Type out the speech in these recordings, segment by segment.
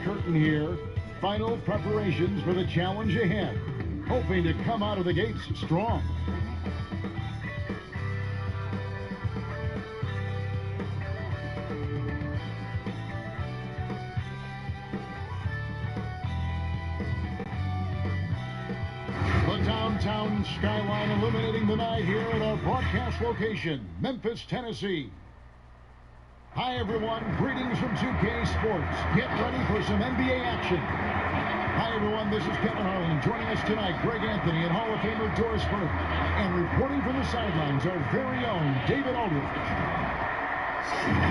curtain here. Final preparations for the challenge ahead. Hoping to come out of the gates strong. The downtown skyline illuminating the night here at our broadcast location, Memphis, Tennessee. Hi, everyone. Greetings from 2K Sports. Get ready for some NBA action. Hi, everyone. This is Kevin Harlan. Joining us tonight, Greg Anthony and Hall of Famer Doris Burke. And reporting from the sidelines, our very own David Aldridge.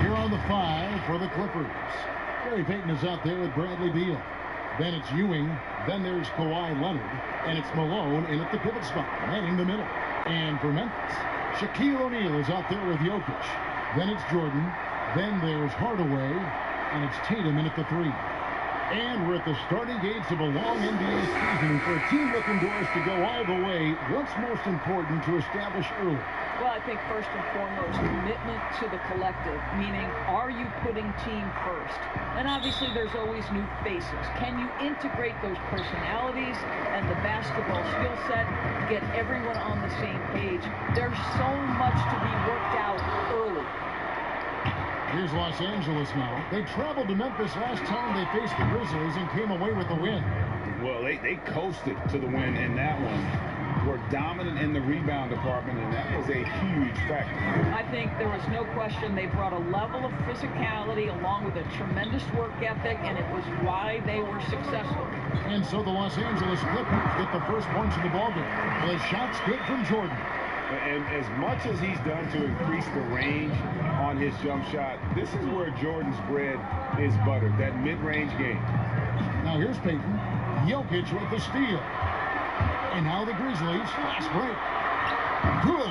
Here on the 5 for the Clippers. Gary Payton is out there with Bradley Beal. Then it's Ewing. Then there's Kawhi Leonard. And it's Malone in at the pivot spot, manning the middle. And for Memphis, Shaquille O'Neal is out there with Jokic. Then it's Jordan. Then there's Hardaway, and it's Tatum in at the 3. And we're at the starting gates of a long NBA season. For a team looking to us to go all the way, what's most important to establish early? Well, I think first and foremost, commitment to the collective, meaning are you putting team first? And obviously there's always new faces. Can you integrate those personalities and the basketball skill set, get everyone on the same page? There's so much to be worked out early. Here's Los Angeles now. They traveled to Memphis last time they faced the Grizzlies and came away with the win. Well, they coasted to the win in that one. Were dominant in the rebound department, and that was a huge factor. I think there was no question they brought a level of physicality along with a tremendous work ethic, and it was why they were successful. And so the Los Angeles Clippers get the first points of the ballgame. The shot's good from Jordan. And as much as he's done to increase the range on his jump shot, this is where Jordan's bread is buttered, that mid-range game. Now here's Payton. Jokic with the steal. And now the Grizzlies, fast break. Good.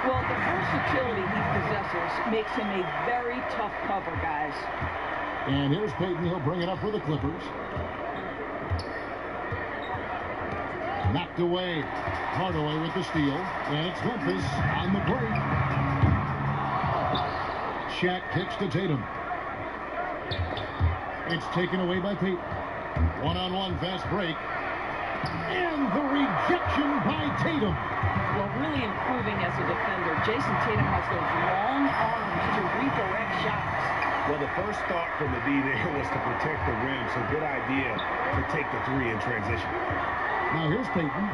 Well, the versatility he possesses makes him a very tough cover, guys. And here's Payton. He'll bring it up for the Clippers. Knocked away. Hardaway with the steal. And it's Memphis on the break. Shaq kicks to Tatum. It's taken away by Payton. One-on-one fast break. And the rejection by Tatum. Well, really improving as a defender. Jason Tatum has those long arms to redirect shots. Well, the first thought from the D there was to protect the rim, so good idea to take the 3 in transition. Now here's Payton.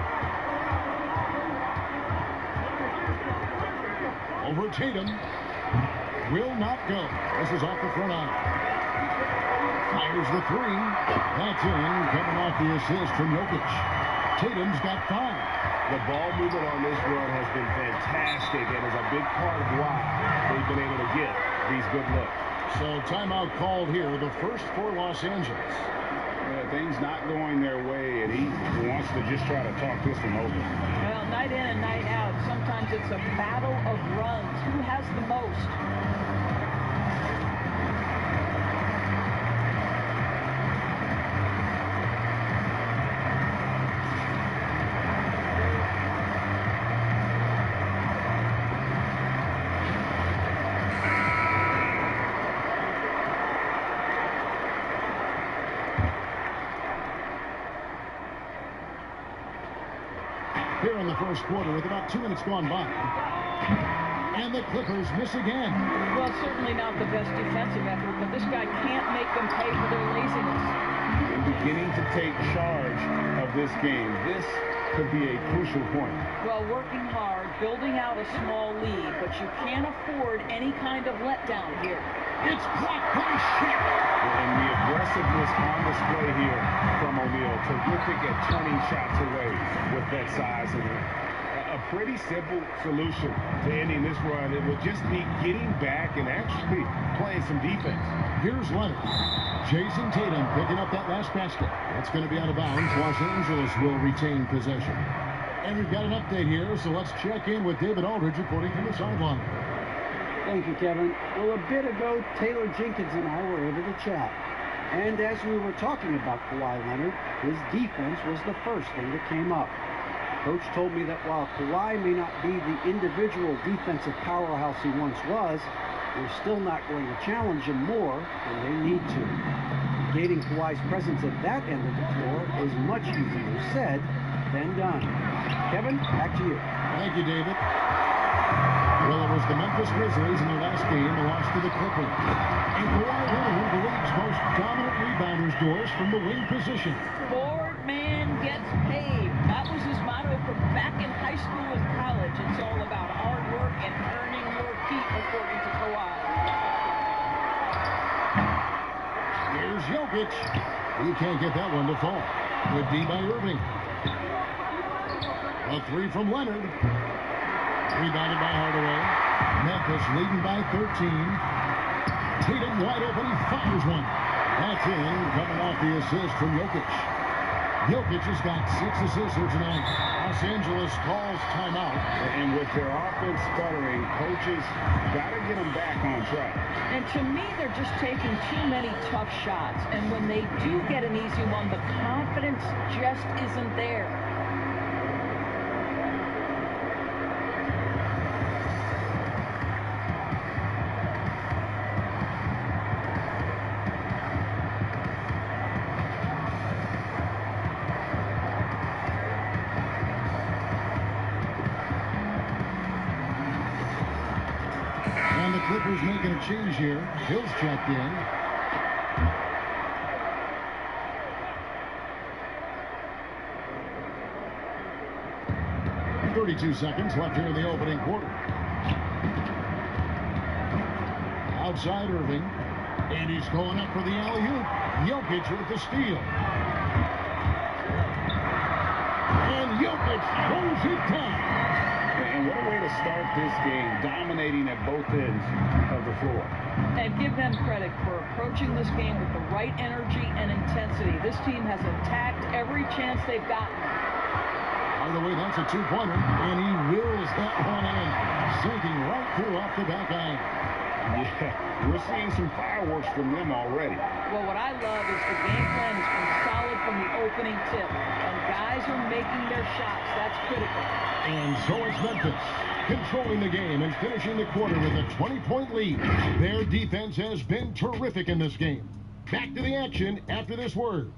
Over Tatum. Will not go. This is off the front eye. Fires the 3. That's in. Coming off the assist from Jokic. Tatum's got 5. The ball movement on this run has been fantastic and is a big part of why they've been able to get these good looks. So timeout called here. The first for Los Angeles. Things not going their way, and he wants to just try to talk this one over. Well, night in and night out, sometimes it's a battle of runs. Who has the most? Here in the first quarter with about 2 minutes gone by. And the Clippers miss again. Well, certainly not the best defensive effort, but this guy can't make them pay for their laziness. And beginning to take charge of this game. This could be a crucial point. Well, working hard, building out a small lead, but you can't afford any kind of letdown here. It's blocked by Shaq. And the aggressiveness on display here from O'Neal. Terrific at turning shots away with that size. And a pretty simple solution to ending this run. It would just be getting back and actually playing some defense. Here's Leonard. Jason Tatum picking up that last basket. That's going to be out of bounds. Los Angeles will retain possession. And we've got an update here, so let's check in with David Aldridge reporting from the sideline. Thank you, Kevin. Well, a bit ago, Taylor Jenkins and I were able to chat. And as we were talking about Kawhi Leonard, his defense was the first thing that came up. Coach told me that while Kawhi may not be the individual defensive powerhouse he once was, they're still not going to challenge him more than they need to. Gating Kawhi's presence at that end of the floor is much easier said than done. Kevin, back to you. Thank you, David. Well, it was the Memphis Grizzlies in their last game, a loss to the Clippers. And Kawhi Leonard, one of the league's most dominant rebounders, doors from the wing position. Board man gets paid. That was his motto from back in high school and college. It's all about hard work and earning your keep, according to Kawhi. Here's Jokic. He can't get that one to fall. Good D by Irving. A three from Leonard. Rebounded by Hardaway. Memphis leading by 13. Tatum wide open. He fires one. That's in, coming off the assist from Jokic. Jokic has got 6 assists here tonight. Los Angeles calls timeout. And with their offense stuttering, coaches got to get them back on track. And to me, they're just taking too many tough shots. And when they do get an easy one, the confidence just isn't there. Clippers making a change here. Hill's checked in. .32 seconds left here in the opening quarter. Outside Irving. And he's going up for the alley-oop. Jokic with the steal. And Jokic throws it down. And what a way to start this game, dominating at both ends of the floor. And give them credit for approaching this game with the right energy and intensity. This team has attacked every chance they've gotten. By the way, that's a two-pointer, and he wills that one in, sinking right through off the back iron. Yeah, we're seeing some fireworks from them already. Well, what I love is the game plan has been solid from the opening tip, and guys are making their shots. That's critical. And so it's Memphis controlling the game and finishing the quarter with a 20-point lead. Their defense has been terrific in this game. Back to the action after this word.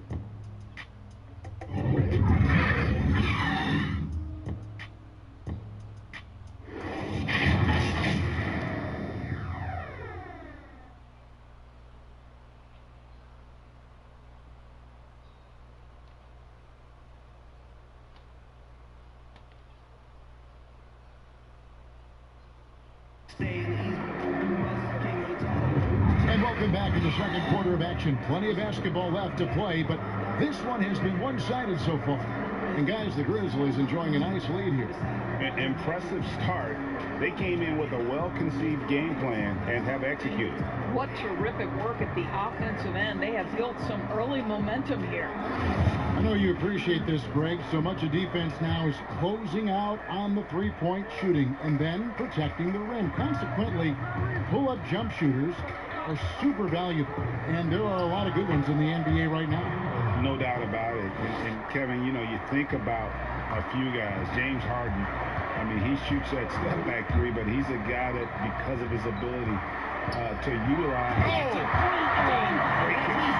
And welcome back in the second quarter of action. Plenty of basketball left to play, but this one has been one-sided so far. And guys, the Grizzlies enjoying a nice lead here. An impressive start. They came in with a well-conceived game plan and have executed. What terrific work at the offensive end. They have built some early momentum here. I know you appreciate this, Greg. So much of defense now is closing out on the three-point shooting and then protecting the rim. Consequently, pull-up jump shooters are super valuable, and there are a lot of good ones in the NBA right now. No doubt about it. And Kevin, you know, you think about a few guys. James Harden, I mean, he shoots that step-back three, but he's a guy that, because of his ability to utilize... It's a great game.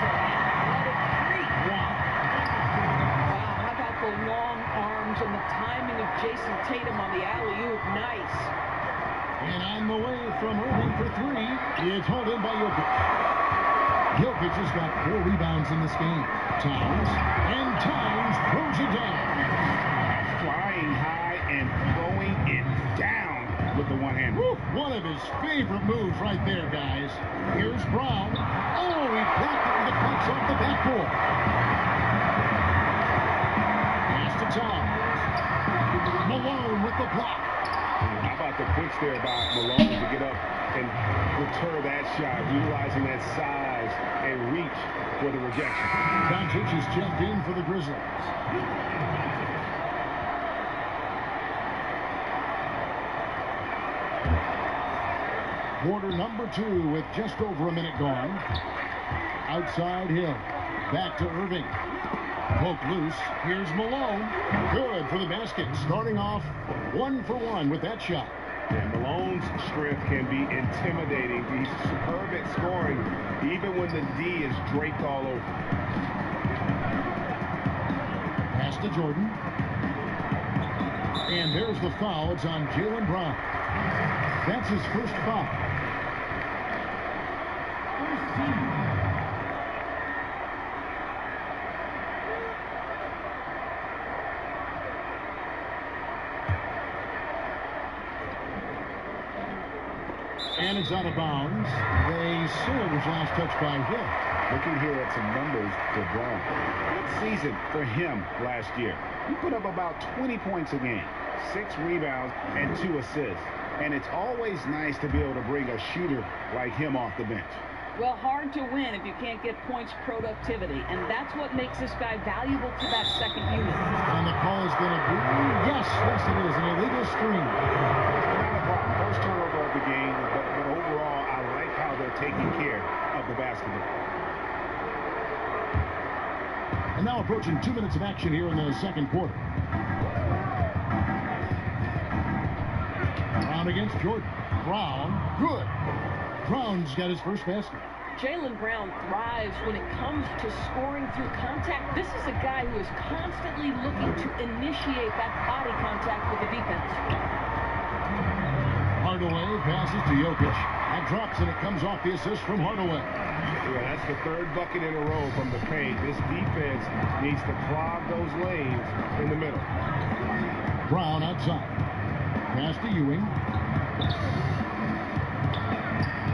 Wow, how about the long arms and the timing of Jason Tatum on the alley-oop? Nice. And on the way from Irving for three, it's hauled in by Jokic. Jokic has got 4 rebounds in this game. Towns throws it down. Flying high and throwing it down with the one hand. One of his favorite moves right there, guys. Here's Brown. Oh, he blocked it with the punch off the backboard. Pass to Towns. Malone with the block. How about the pitch there by Malone to get up and deter that shot, utilizing that size and reach for the rejection. Doncic is checked in for the Grizzlies. Quarter number 2 with just over a minute gone. Outside Hill. Back to Irving. Poke loose. Here's Malone. Good for the basket. Starting off 1 for 1 with that shot. And Malone's strength can be intimidating. He's superb at scoring, even when the D is draped all over. Pass to Jordan. And there's the foul. It's on Jaylen Brown. That's his first foul. And it's out of bounds. They say it was last touch by Hill. Looking here at some numbers for Brown. Good season for him last year. He put up about 20 points a game, 6 rebounds, and 2 assists. And it's always nice to be able to bring a shooter like him off the bench. Well, hard to win if you can't get points productivity, and that's what makes this guy valuable to that second unit. And the call is going to be, yes, it is, an illegal screen. Not a problem. First turnover of the game, but overall, I like how they're taking care of the basketball. And now approaching 2 minutes of action here in the second quarter. Brown against Jordan. Brown, good. Brown's got his first basket. Jaylen Brown thrives when it comes to scoring through contact. This is a guy who is constantly looking to initiate that body contact with the defense. Hardaway passes to Jokic. That drops, and it comes off the assist from Hardaway. Yeah, that's the third bucket in a row from the paint. This defense needs to clog those lanes in the middle. Brown outside. Pass to Ewing.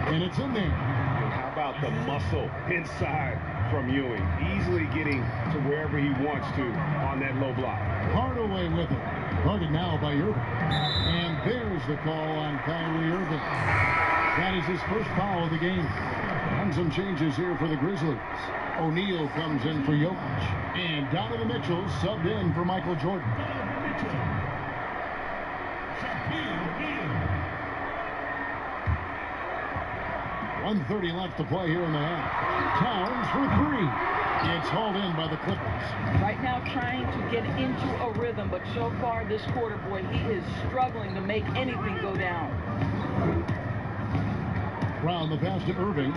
And it's in there. And how about the muscle inside from Ewing? Easily getting to wherever he wants to on that low block. Hardaway with it. Guarded now by Irving. And there's the call on Kyrie Irving. That is his first foul of the game. And some changes here for the Grizzlies. O'Neal comes in for Jokic. And Donovan Mitchell subbed in for Michael Jordan. 1:30 left to play here in the half. Towns for 3. It's hauled in by the Clippers. Right now trying to get into a rhythm, but so far this quarter, boy, he is struggling to make anything go down. Brown the pass to Irving.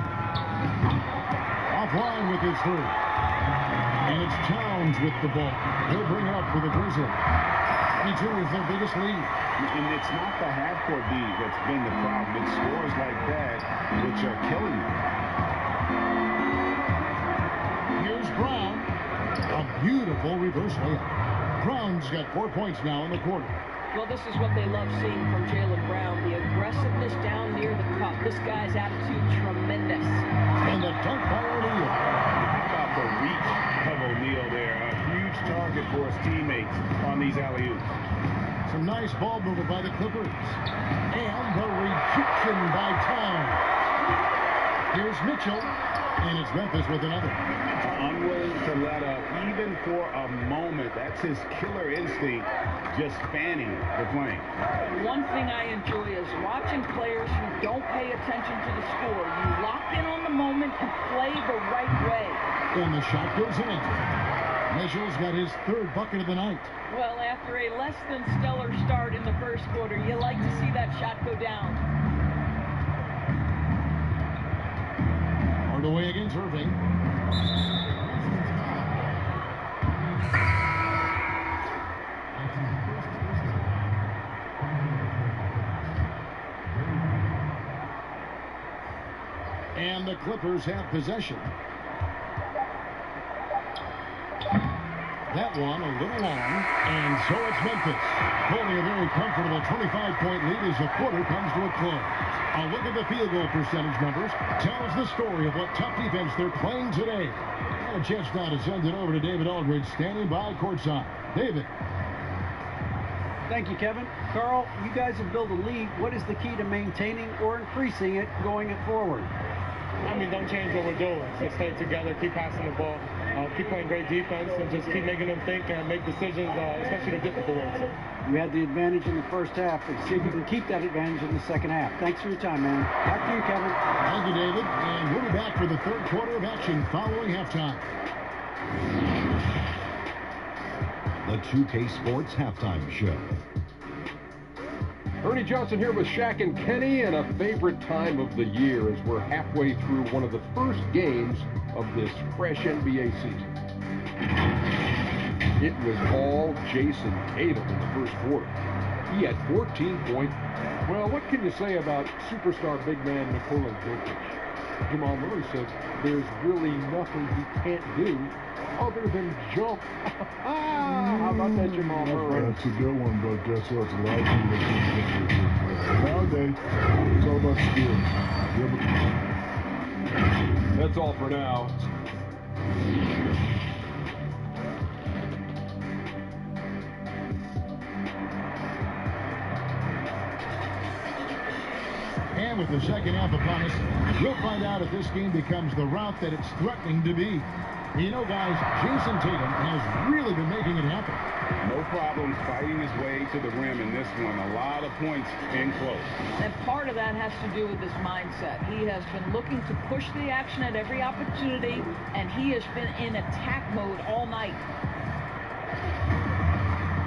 Offline with his 3. And it's Towns with the ball. He'll bring it up for the Grizzlies. 22 is their biggest lead. And it's not the half-court D that's been the problem. It's scores like that which are killing them. Here's Brown. A beautiful reverse layup. Brown's got 4 points now in the quarter. Well, this is what they love seeing from Jaylen Brown. The aggressiveness down near the cup. This guy's attitude, tremendous. And the dunk by O'Neal. How about the reach of O'Neal there? A huge target for his teammates on these alley-oops. Some nice ball movement by the Clippers. And the rejection by Towns. Here's Mitchell. And it's Memphis with another. Unwilling to let up, even for a moment. That's his killer instinct, just fanning the flame. One thing I enjoy is watching players who don't pay attention to the score. You lock in on the moment and play the right way. And the shot goes in. Mitchell's got his 3rd bucket of the night. Well, after a less than stellar start in the first quarter, you like to see that shot go down. Hardaway against Irving. And the Clippers have possession. That one a little long, and so it's Memphis holding a very comfortable 25-point lead as the quarter comes to a close. A look at the field goal percentage numbers tells the story of what tough defense they're playing today. And a chance now to send it over to David Aldridge, standing by courtside. David. Thank you, Kevin. Carl, you guys have built a lead. What is the key to maintaining or increasing it going forward? I mean, don't change what we're doing. Just stay together, keep passing the ball, keep playing great defense, and just keep making them think and make decisions, especially the difficult ones. You had the advantage in the first half. Let's see if you can keep that advantage in the second half. Thanks for your time, man. Back to you, Kevin. Thank you, David. And we'll be back for the 3rd quarter of action following halftime. The 2K Sports Halftime Show. Ernie Johnson here with Shaq and Kenny, and a favorite time of the year as we're halfway through one of the first games of this fresh NBA season. It was all Jason Tatum in the first quarter. He had 14 points. Well, what can you say about superstar big man Nikola Jokic? Jamal Murray said there's really nothing he can't do other than jump. How about that, Jamal Murray? That's a good one, but guess what? It's a lot of people that can't nowadays, it's all about skill. That's all for now. And with the second half upon us, we'll find out if this game becomes the route that it's threatening to be. You know, guys, Jason Tatum has really been making it happen. No problems fighting his way to the rim in this one. A lot of points in close. And part of that has to do with his mindset. He has been looking to push the action at every opportunity, and he has been in attack mode all night.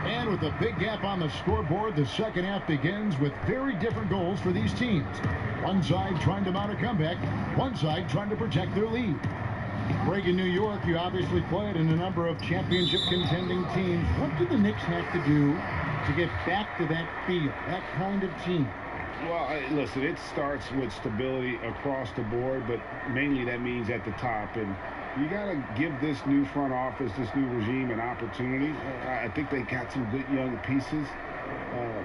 And with a big gap on the scoreboard, the second half begins with very different goals for these teams. One side trying to mount a comeback, one side trying to protect their lead. Greg, in New York, you obviously played in a number of championship contending teams. What do the Knicks have to do to get back to that feel, that kind of team? Well, listen, it starts with stability across the board, but mainly that means at the top. And you got to give this new front office, this new regime, an opportunity. I think they got some good young pieces,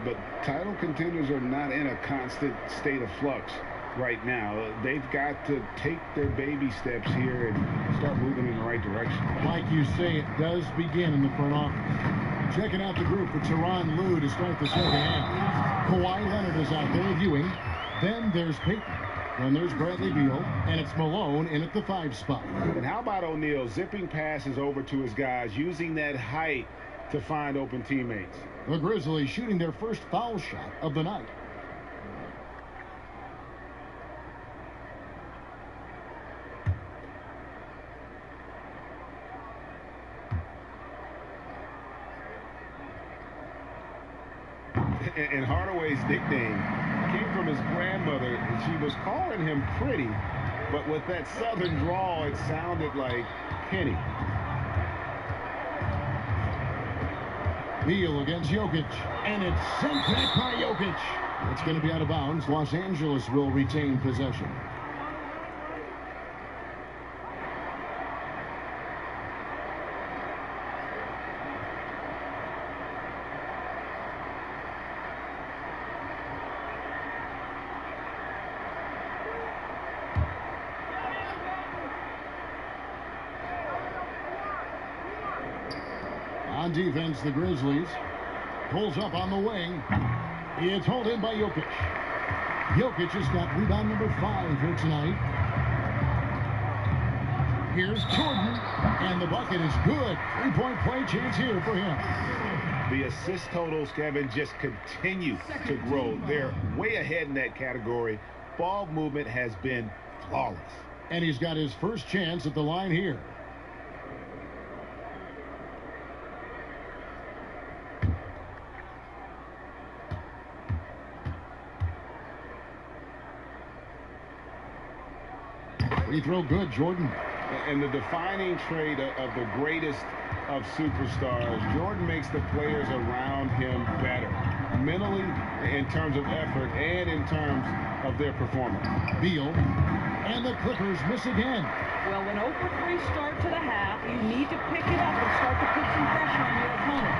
but title contenders are not in a constant state of flux right now. They've got to take their baby steps here and start moving in the right direction. Like you say, it does begin in the front office. Checking out the group for Tyronn Lue to start the second half. Kawhi Leonard is out there with Ewing. Then there's Payton. Then there's Bradley Beal, and it's Malone in at the 5 spot. And how about O'Neal zipping passes over to his guys, using that height to find open teammates? The Grizzlies shooting their first foul shot of the night. And Hardaway's nickname came from his grandmother. She was calling him pretty, but with that southern drawl, it sounded like Penny. Beal against Jokic, and it's sent back by Jokic. It's going to be out of bounds. Los Angeles will retain possession. On defense, the Grizzlies pulls up on the wing. It's hauled in by Jokic. Jokic has got rebound number 5 here tonight. Here's Jordan, and the bucket is good. 3-point play chance here for him. The assist totals, Kevin, just continue to grow. They're way ahead in that category. Ball movement has been flawless. And he's got his first chance at the line here. Free throw good, Jordan. And the defining trait of the greatest of superstars, Jordan makes the players around him better, mentally, in terms of effort, and in terms of their performance. Beal, and the Clippers miss again. Well, when 0 for 3 start to the half, you need to pick it up and start to put some pressure on your opponent.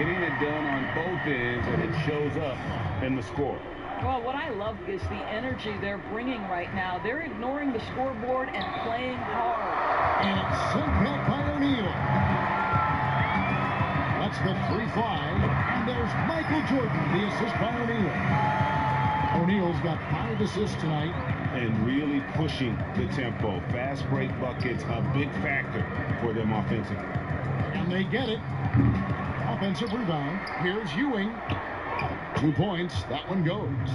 Getting it done on both ends, and it shows up in the score. Well, what I love is the energy they're bringing right now. They're ignoring the scoreboard and playing hard. And it's sent back by O'Neal. That's the 3-5. And there's Michael Jordan, the assist by O'Neal. O'Neal's got 5 assists tonight. And really pushing the tempo. Fast break buckets, a big factor for them offensively. And they get it. Offensive rebound. Here's Ewing. 2 points. That one goes.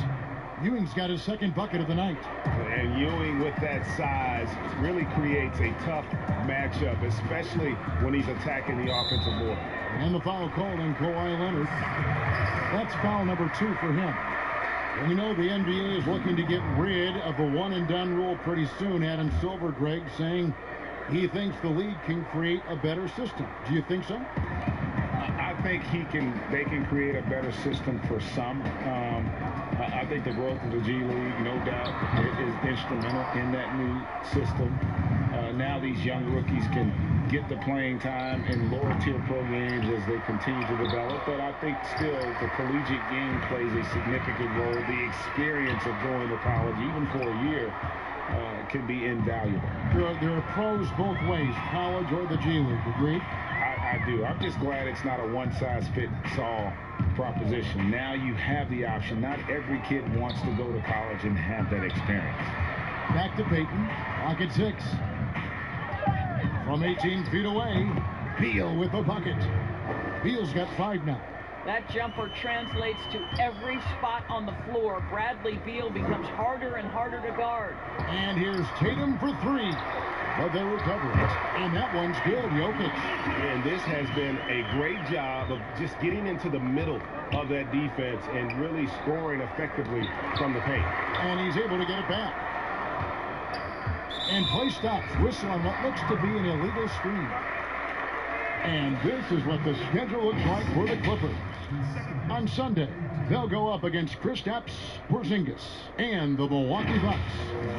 Ewing's got his second bucket of the night. And Ewing, with that size, really creates a tough matchup, especially when he's attacking the offensive board. And the foul called on Kawhi Leonard. That's foul number 2 for him. And we know the NBA is looking to get rid of the one-and-done rule pretty soon. Adam Silver, Greg, saying he thinks the league can create a better system. Do you think so? I think they can create a better system for some. I think the growth of the G League, no doubt, is instrumental in that new system. Now these young rookies can get the playing time in lower tier programs as they continue to develop. But I think still the collegiate game plays a significant role. The experience of going to college, even for a year, can be invaluable. There are pros both ways, college or the G League. Agreed? I do. I'm just glad it's not a one-size-fits-all proposition. Now you have the option. Not every kid wants to go to college and have that experience. Back to Payton. Pocket 6. From 18 feet away, Beal with the bucket. Beal's got 5 now. That jumper translates to every spot on the floor. Bradley Beal becomes harder and harder to guard. And here's Tatum for 3. But they recover it. And that one's good, Jokic. And this has been a great job of just getting into the middle of that defense and really scoring effectively from the paint. And he's able to get it back. And play stops. Whistle on what looks to be an illegal screen. And this is what the schedule looks like for the Clippers. On Sunday, they'll go up against Kristaps Porzingis and the Milwaukee Bucks.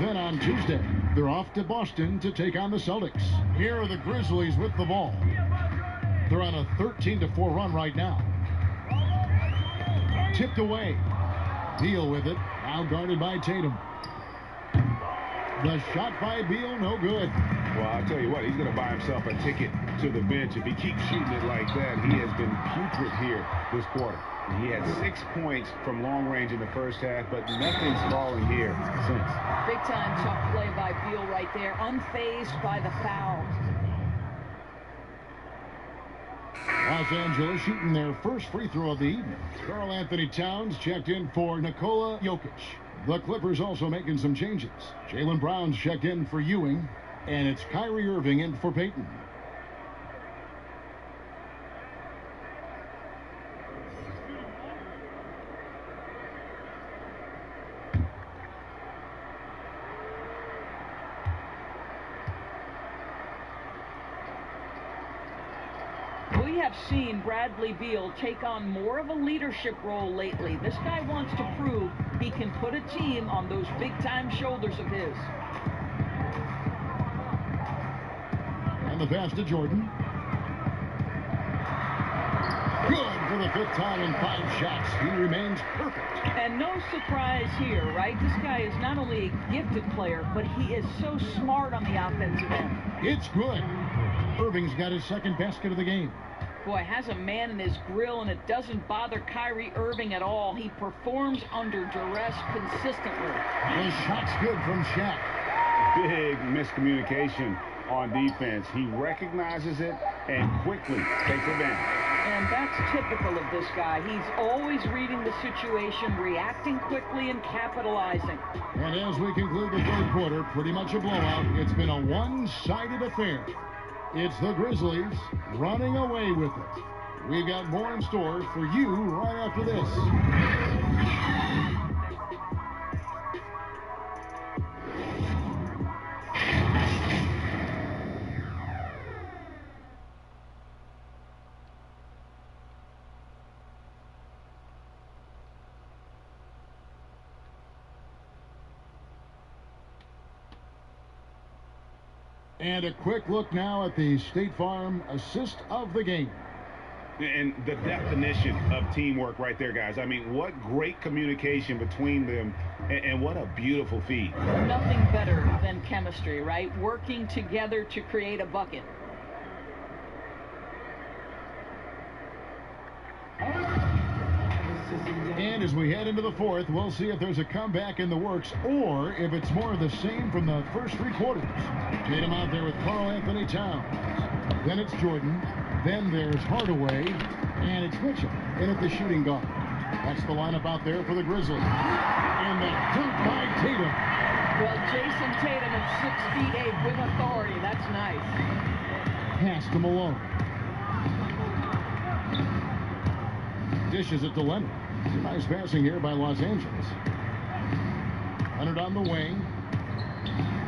Then on Tuesday, they're off to Boston to take on the Celtics. Here are the Grizzlies with the ball. They're on a 13-4 run right now. Tipped away. Beal with it. Now guarded by Tatum. The shot by Beal, no good. Well, I'll tell you what, he's going to buy himself a ticket to the bench. If he keeps shooting it like that, he has been putrid here this quarter. He had 6 points from long range in the first half, but nothing's falling here since. Big time tough play by Beal right there, unfazed by the foul. Los Angeles shooting their first free throw of the evening. Karl Anthony Towns checked in for Nikola Jokic. The Clippers also making some changes. Jaylen Brown's checked in for Ewing, and it's Kyrie Irving in for Payton. We have seen Bradley Beal take on more of a leadership role lately. This guy wants to prove he can put a team on those big-time shoulders of his. And the pass to Jordan. Good for the 5th time in 5 shots. He remains perfect. And no surprise here, right? This guy is not only a gifted player, but he is so smart on the offensive end. It's good. Irving's got his 2nd basket of the game. Boy, has a man in his grill, and it doesn't bother Kyrie Irving at all. He performs under duress consistently. The shot's good from Shaq. Big miscommunication on defense. He recognizes it and quickly takes advantage. And that's typical of this guy. He's always reading the situation, reacting quickly, and capitalizing. And as we conclude the 3rd quarter, pretty much a blowout. It's been a one-sided affair. It's the Grizzlies running away with it. We've got more in store for you right after this. And a quick look now at the State Farm assist of the game. And the definition of teamwork right there, guys. I mean, what great communication between them, and what a beautiful feed. Nothing better than chemistry, right? Working together to create a bucket. And as we head into the 4th, we'll see if there's a comeback in the works or if it's more of the same from the first 3 quarters. Tatum out there with Karl Anthony Towns. Then it's Jordan. Then there's Hardaway. And it's Mitchell in at the shooting guard. That's the lineup out there for the Grizzlies. And the dunk by Tatum. Well, Jason Tatum at 6'8" with authority. That's nice. Pass to Malone. Dishes it to Leonard. Nice passing here by Los Angeles. Leonard on the wing.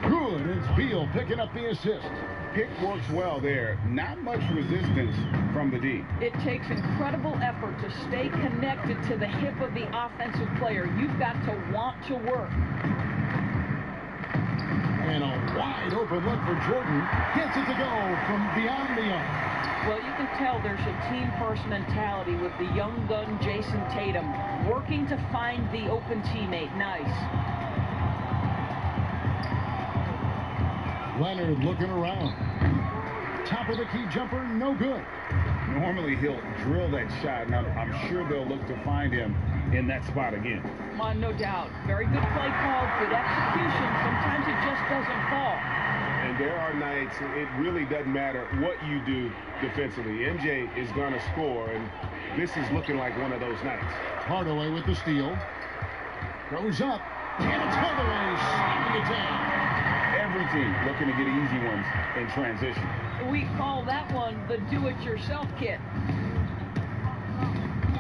Good. It's Beal picking up the assist. Pick works well there. Not much resistance from the D. It takes incredible effort to stay connected to the hip of the offensive player. You've got to want to work. And a wide open look for Jordan. Gets it to go from beyond the arc. Well, you can tell there's a team-first mentality with the young gun Jason Tatum working to find the open teammate. Nice. Leonard looking around. Top of the key jumper, no good. Normally he'll drill that shot. Now I'm sure they'll look to find him in that spot again. No doubt. Very good play call, good execution. Sometimes it just doesn't fall. And there are nights it really doesn't matter what you do defensively. MJ is going to score, and this is looking like one of those nights. Hardaway with the steal. Goes up. And it's Hardaway slamming it down. Every team looking to get easy ones in transition. We call that one the do-it-yourself kit.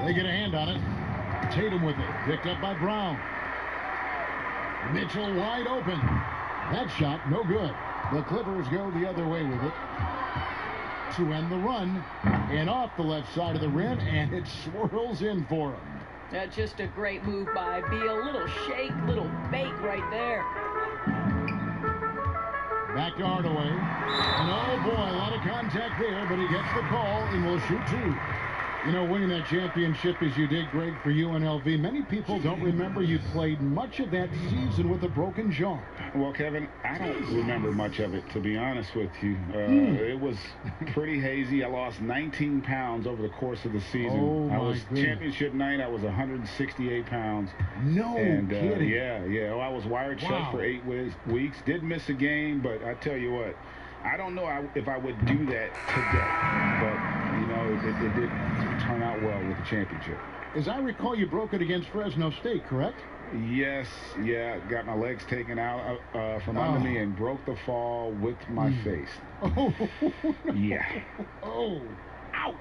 They get a hand on it. Tatum with it. Picked up by Brown. Mitchell wide open. That shot, no good. The Clippers go the other way with it to end the run. And off the left side of the rim, and it swirls in for him. That's just a great move by Beal. Little shake, little fake right there. Back to Hardaway. And oh boy, a lot of contact there, but he gets the call and will shoot two. You know, winning that championship as you did, Greg, for UNLV, many people don't remember you played much of that season with a broken jaw. Well, Kevin, I don't remember much of it, to be honest with you. It was pretty hazy. I lost 19 pounds over the course of the season. Oh, I was goodness. Championship night, I was 168 pounds. No kidding. Yeah. Well, I was wired shut for 8 weeks. Did miss a game, but I tell you what, I don't know if I would do that today. But, you know, it did turn out well with the championship. As I recall, you broke it against Fresno State, correct? Yes, yeah. Got my legs taken out from under me and broke the fall with my face. Oh, Yeah. oh, ouch.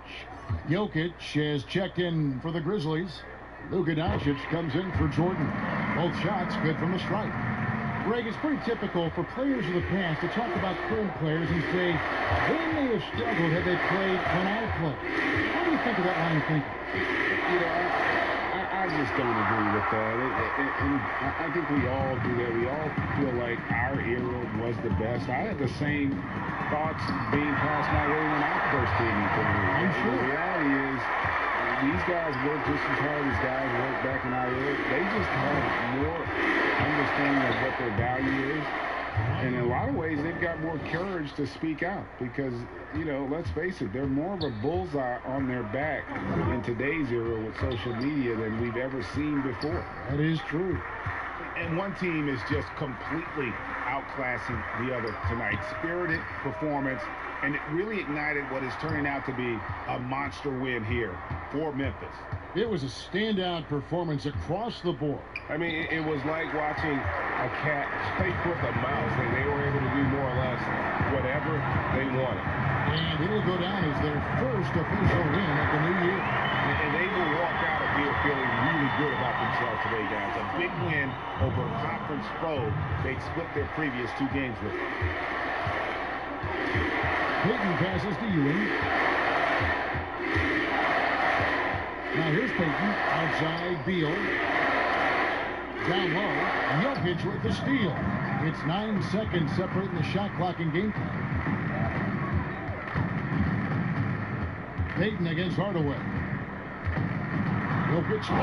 Jokic has checked in for the Grizzlies. Luka Doncic comes in for Jordan. Both shots good from the stripe. Greg, it's pretty typical for players of the past to talk about current players and say they may have struggled had they played when I played. What do you think of that line of thinking? You know, I just don't agree with that. And I think we all do that. We all feel like our era was the best. I had the same thoughts being passed my way when I first came into the league. I'm sure. The reality is, these guys work just as hard as guys worked back in our era. They just have more understanding of what their value is. And in a lot of ways, they've got more courage to speak out because, you know, let's face it, they're more of a bullseye on their back in today's era with social media than we've ever seen before. That is true. And one team is just completely outclassing the other tonight. Spirited performance, and it really ignited what is turning out to be a monster win here for Memphis. It was a standout performance across the board. I mean, it was like watching a cat play with a mouse, and they were able to do more or less whatever they wanted. And it'll go down as their first official win of the new year. And they will walk out of here feeling really good about themselves today, guys. A big win over a conference foe they'd split their previous 2 games with. Payton passes to Ewing. Now here's Payton outside Beal. Down low, Jokic with the steal. It's 9 seconds separating the shot clock and game time. Payton against Hardaway. Jokic. Saw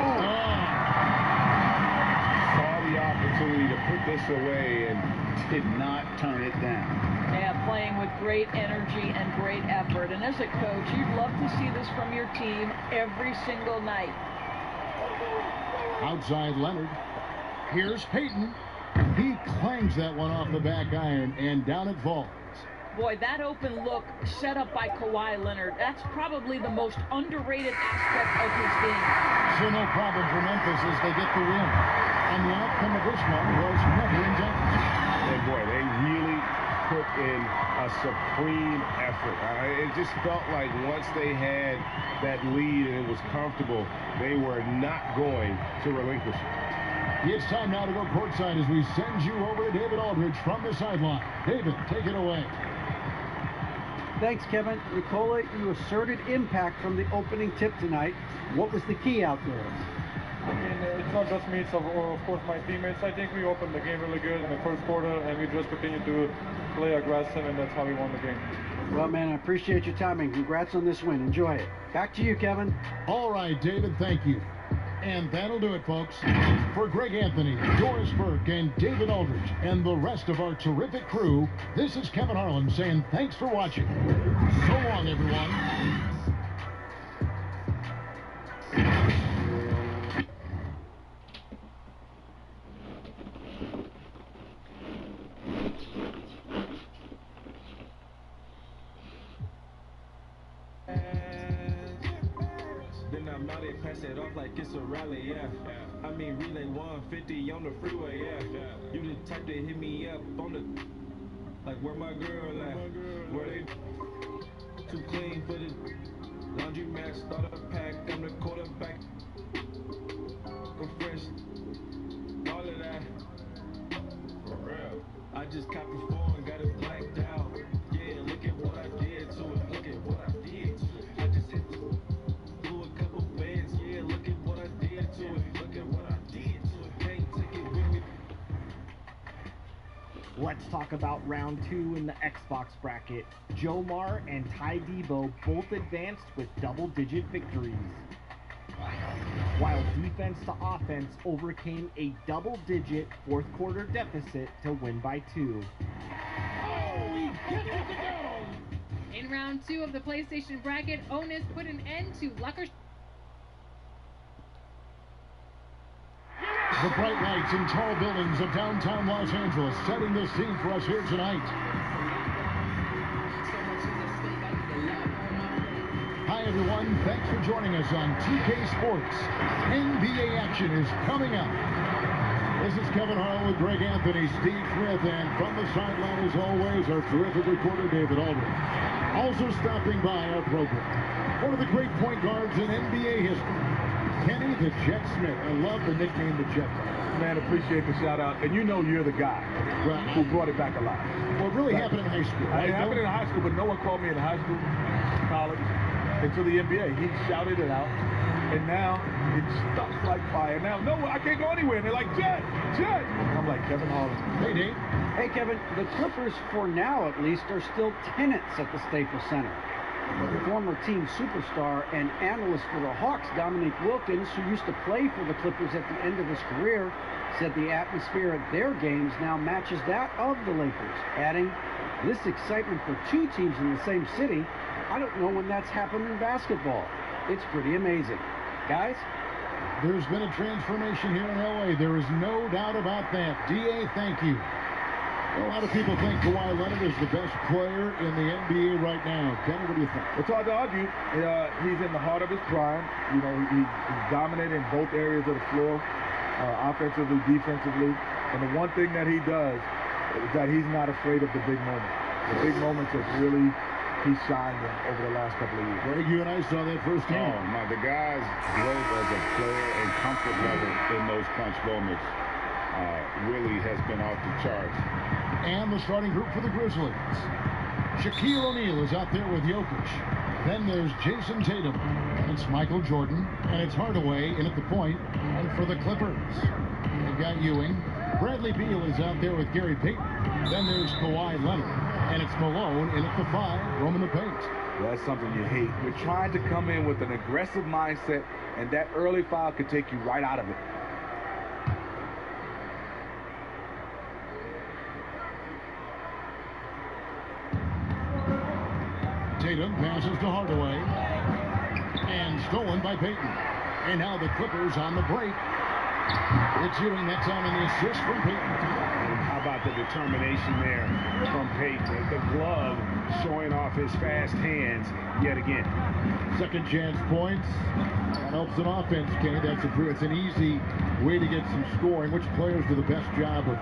the opportunity to put this away and did not turn it down. Yeah, playing with great energy and great effort. And as a coach, you'd love to see this from your team every single night. Outside Leonard. Here's Payton. He clangs that one off the back iron, and down it falls. Boy, that open look set up by Kawhi Leonard, that's probably the most underrated aspect of his game. So no problem for Memphis as they get the win. And the outcome of this one was never in doubt. And boy, they really put in a supreme effort. It just felt like once they had that lead and it was comfortable, they were not going to relinquish it. It's time now to go courtside as we send you over to David Aldridge from the sideline. David, take it away. Thanks, Kevin. Nicola, you asserted impact from the opening tip tonight. What was the key out there? I mean, it's not just me, it's of course my teammates. I think we opened the game really good in the first quarter, and we just continued to play aggressive, and that's how we won the game. Well, man, I appreciate your time, and congrats on this win. Enjoy it. Back to you, Kevin. All right, David, thank you. And that'll do it, folks. For Greg Anthony, Doris Burke, and David Aldridge, and the rest of our terrific crew, this is Kevin Harlan saying thanks for watching. So long, everyone. Pass it off like it's a rally, yeah. I mean, relay 150 on the freeway, yeah. You the type to hit me up on the, like, where my girl at? Where they too clean for the laundry mat, starter pack, I'm the quarterback. I'm fresh, all of that. For real. I just copped the phone, got it blacked out. Yeah, look at what I did to it. Look at what I did to it. I just hit the Let's talk about round 2 in the Xbox bracket. Jomar and Ty Debo both advanced with double-digit victories, while defense to offense overcame a double-digit fourth-quarter deficit to win by 2. In round 2 of the PlayStation bracket, Onus put an end to Lucker. The bright lights and tall buildings of downtown Los Angeles setting the scene for us here tonight. Hi, everyone. Thanks for joining us on 2K Sports. NBA action is coming up. This is Kevin Harlan with Greg Anthony, Steve Smith, and from the sideline, as always, our terrific reporter, David Aldridge. Also stopping by our program, one of the great point guards in NBA history, Kenny the Jet Smith. I love the nickname the Jet. Man, appreciate the shout out. And you know you're the guy who brought it back alive. Well, it really happened in high school. Right? It happened in high school, but no one called me in high school, college, until the NBA. He shouted it out. And now it's stuck like fire. Now, no, I can't go anywhere. And they're like, Jet, Jet. I'm like, Kevin Harlan. Hey, Dave. Hey, Kevin, the Clippers, for now at least, are still tenants at the Staples Center. Former team superstar and analyst for the Hawks, Dominique Wilkins, who used to play for the Clippers at the end of his career, said the atmosphere at their games now matches that of the Lakers, adding, this excitement for two teams in the same city, I don't know when that's happened in basketball. It's pretty amazing. Guys? There's been a transformation here in L.A. There is no doubt about that. D.A., thank you. A lot of people think Kawhi Leonard is the best player in the NBA right now. Kenny, what do you think? It's hard to argue. He's in the heart of his prime. You know, he's dominant in both areas of the floor, offensively, defensively. And the one thing that he does is that he's not afraid of the big moments. The big moments have really, he's shined over the last couple of years. Greg, you and I saw that firsthand. Oh, my, the guy's growth as a player and comfort level in those crunch moments really has been off the charts. And the starting group for the Grizzlies. Shaquille O'Neal is out there with Jokic. Then there's Jason Tatum. It's Michael Jordan. And it's Hardaway in at the point. And for the Clippers, they've got Ewing. Bradley Beal is out there with Gary Payton. Then there's Kawhi Leonard. And it's Malone in at the 5, roaming the paint. That's something you hate. You're trying to come in with an aggressive mindset, and that early foul could take you right out of it. Tatum passes to Hardaway. And stolen by Payton. And now the Clippers on the break. It's Ewing that time in the assist from Payton. And how about the determination there from Payton? The glove showing off his fast hands yet again. Second chance points. That helps an offense, Kenny. It's an easy way to get some scoring. Which players do the best job of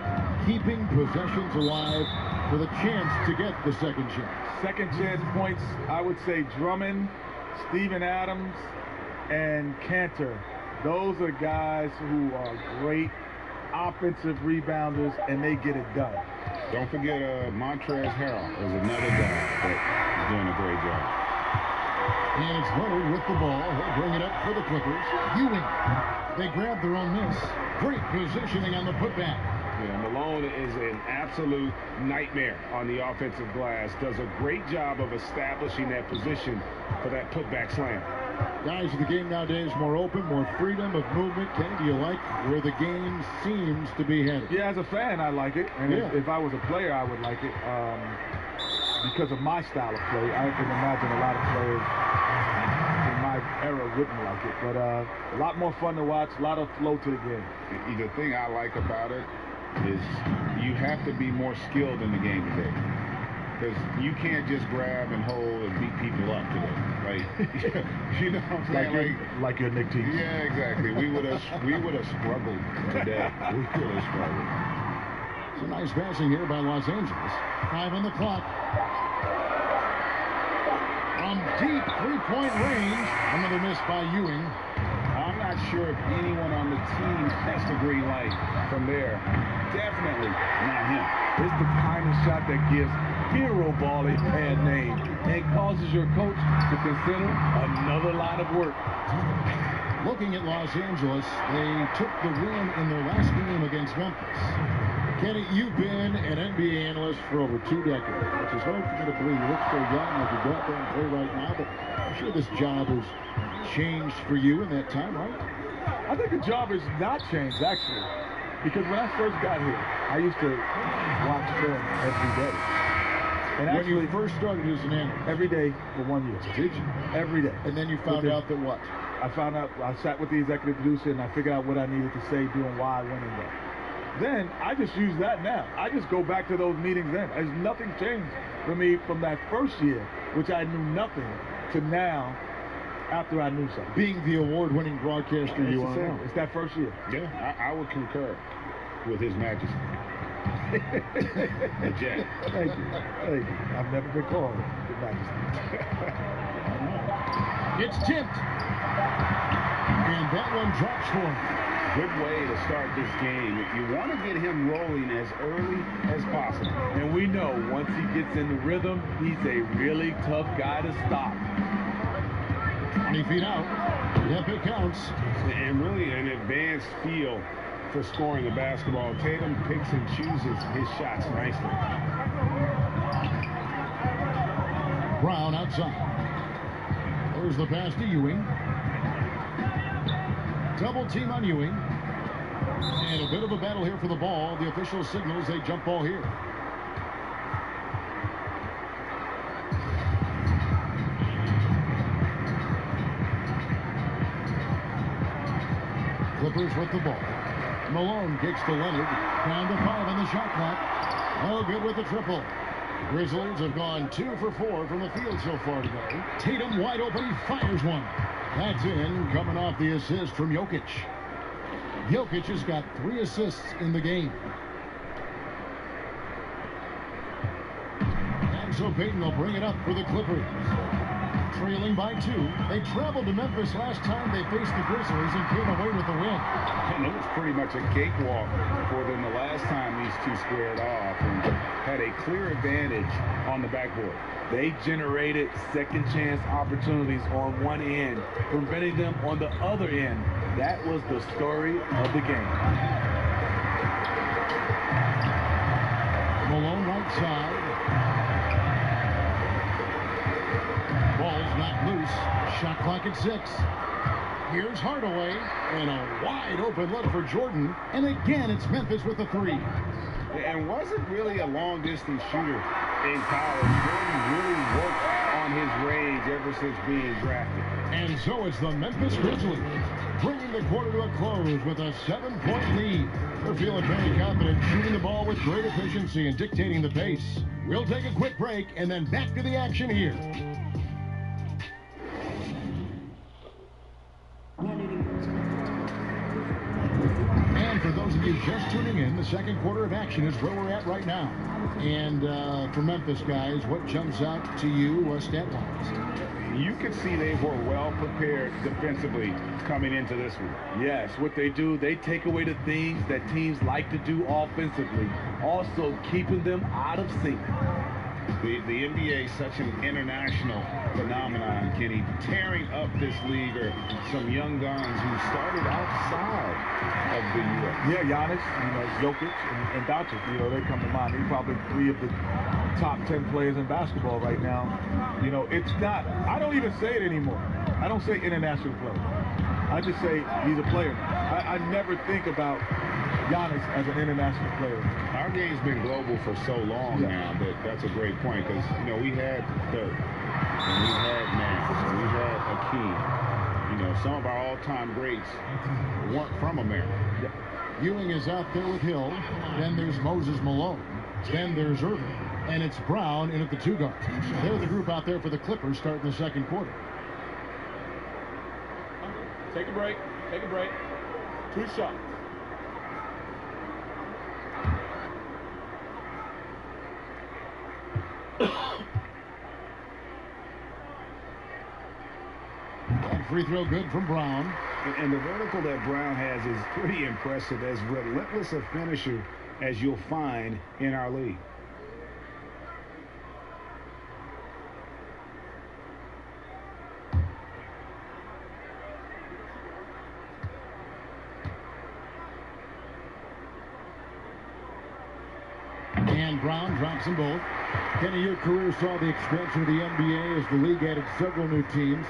keeping possessions alive with a chance to get the second chance? Second chance points, I would say Drummond, Steven Adams, and Cantor. Those are guys who are great offensive rebounders, and they get it done. Don't forget Montrezl Harrell is another guy that is doing a great job. And it's Leonard with the ball. He'll bring it up for the Clippers. Ewing. They grab their own miss. Great positioning on the putback. Yeah, Malone is an absolute nightmare on the offensive glass. Does a great job of establishing that position for that putback slam. Guys, the game nowadays more open, more freedom of movement. Kenny, do you like where the game seems to be headed? Yeah, as a fan, I like it. And if I was a player, I would like it. Because of my style of play, I can imagine a lot of players in my era wouldn't like it. But a lot more fun to watch, a lot of flow to the game. The thing I like about it is you have to be more skilled in the game today. Because you can't just grab and hold and beat people up today. Like, you know what I'm saying? Like your Nick Teague. Yeah, exactly. We would have struggled today. We could have struggled. Some nice passing here by Los Angeles. 5 on the clock. From deep three-point range, another miss by Ewing. I'm not sure if anyone on the team has the green light from there. Definitely not him. It's the kind of shot that gives hero ball a bad name and causes your coach to consider another line of work. Looking at Los Angeles, they took the win in their last game against Memphis. Kenny, you've been an NBA analyst for over 2 decades, which is hard for me to believe. You look so young as you go out there and play right now, but I'm sure this job has changed for you in that time, right? I think the job has not changed, actually, because when I first got here, I used to watch film every day. And when actually, you first started as an analyst? Every day for 1 year. Did you? Every day. And then you found out that what? I found out, I sat with the executive producer and I figured out what I needed to say, doing why, when, and what. Then I just use that now. I just go back to those meetings then. There's nothing changed for me from that first year, which I knew nothing, to now, after I knew something. Being the award-winning broadcaster you are now. It's that first year. Yeah, I would concur with His Majesty. The Jet. Thank you. Thank you. I've never been called His Majesty. It's tipped. And that one drops for him. Good way to start this game. You want to get him rolling as early as possible. And we know once he gets in the rhythm, he's a really tough guy to stop. 20 feet out. Yep, it counts. And really an advanced feel for scoring the basketball. Tatum picks and chooses his shots nicely. Brown outside. There's the pass to Ewing. Double team on Ewing. And a bit of a battle here for the ball. The official signals a jump ball here. Clippers with the ball. Malone kicks to Leonard. Down to 5 on the shot clock. Oh, good with the triple. Grizzlies have gone 2 for 4 from the field so far today. Tatum wide open. He fires one. That's in, coming off the assist from Jokic. Jokic has got 3 assists in the game. And so Payton will bring it up for the Clippers. Trailing by 2. They traveled to Memphis last time they faced the Grizzlies and came away with the win. And it was pretty much a cakewalk for them the last time these two squared off and had a clear advantage on the backboard. They generated second chance opportunities on one end, preventing them on the other end. That was the story of the game. Malone right side. Ball's not loose. Shot clock at 6. Here's Hardaway. And a wide open look for Jordan. And again, it's Memphis with the 3. And wasn't really a long-distance shooter in college. Jordan really worked on his range ever since being drafted. And so it's the Memphis Grizzlies bringing the quarter to a close with a 7-point lead. They're feeling very confident, shooting the ball with great efficiency and dictating the pace. We'll take a quick break and then back to the action here. just tuning in, the second quarter of action is where we're at right now. And for Memphis guys, what jumps out to you stat-wise? You could see they were well prepared defensively coming into this one. Yes, what they do, they take away the things that teams like to do offensively, also keeping them out of sync. The NBA is such an international phenomenon, Kenny. Tearing up this league are some young guns who started outside of the U.S. Yeah, Giannis, Jokic, and Doncic, they come to mind. They're probably 3 of the top 10 players in basketball right now. It's not, I don't even say it anymore. I don't say international player. I just say he's a player. I never think about Giannis as an international player. Our game's been global for so long now that that's a great point because, we had Dirk, and we had Nash, and we had Hakeem. Some of our all-time greats weren't from America. Yeah. Ewing is out there with Hill. Then there's Moses Malone. Then there's Irving. And it's Brown in at the 2 guard. They're the group out there for the Clippers starting the second quarter. Take a break. 2 shots. That free throw good from Brown. And the vertical that Brown has is pretty impressive, as relentless a finisher as you'll find in our league. And Brown drops them both. Kenny, your career saw the expansion of the NBA as the league added several new teams.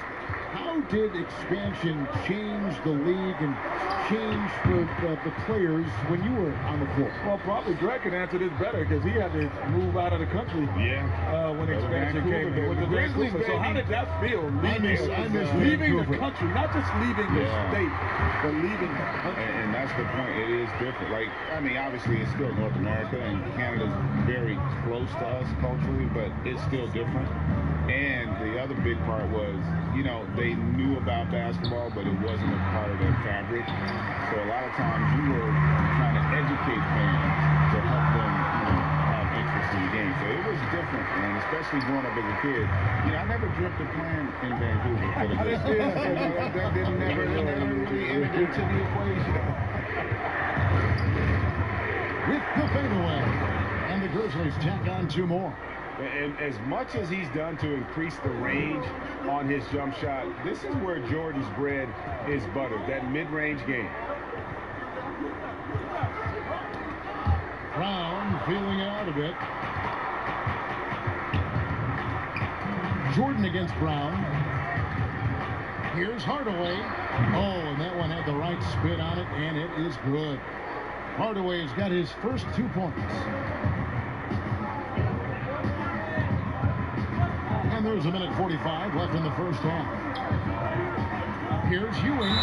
How did expansion change the league and change the players when you were on the floor? Well, probably Greg can answer this better because he had to move out of the country when expansion came in. With the Grizzlies, so how did that feel? Leaving the country, not just leaving the state, but leaving the country. And that's the point. It is different. Obviously, it's still North America, and Canada's very close to us culturally, but it's still different. And the other big part was, they knew about basketball, but it wasn't a part of their fabric. So a lot of times you were trying to educate fans to help them, have interest in the game. So it was different, and especially growing up as a kid. I never dreamt of playing in Vancouver. That didn't never really enter into the equation. With the fadeaway, and the Grizzlies tack on 2 more. And as much as he's done to increase the range on his jump shot, this is where Jordan's bread is buttered, that mid-range game. Brown feeling it out a bit. Jordan against Brown. Here's Hardaway. And that one had the right spin on it, and it is good. Hardaway's got his first 2 points. And there's a minute 45 left in the first half. Here's Ewing.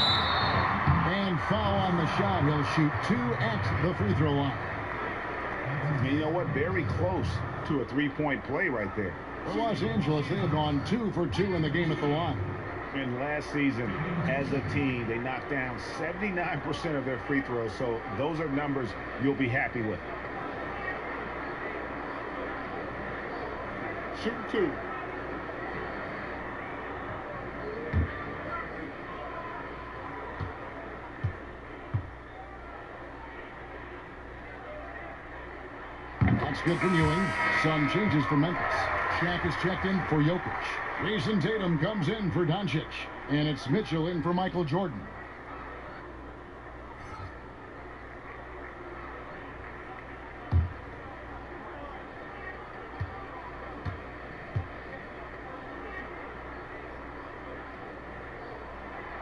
And foul on the shot. He'll shoot 2 at the free throw line. And you know what? Very close to a 3-point play right there. For Los Angeles, they have gone 2 for 2 in the game at the line. And last season, as a team, they knocked down 79% of their free throws. So those are numbers you'll be happy with. Shoot 2. That's good from Ewing. Some changes for Memphis. Shaq is checked in for Jokic. Jason Tatum comes in for Doncic. And it's Mitchell in for Michael Jordan.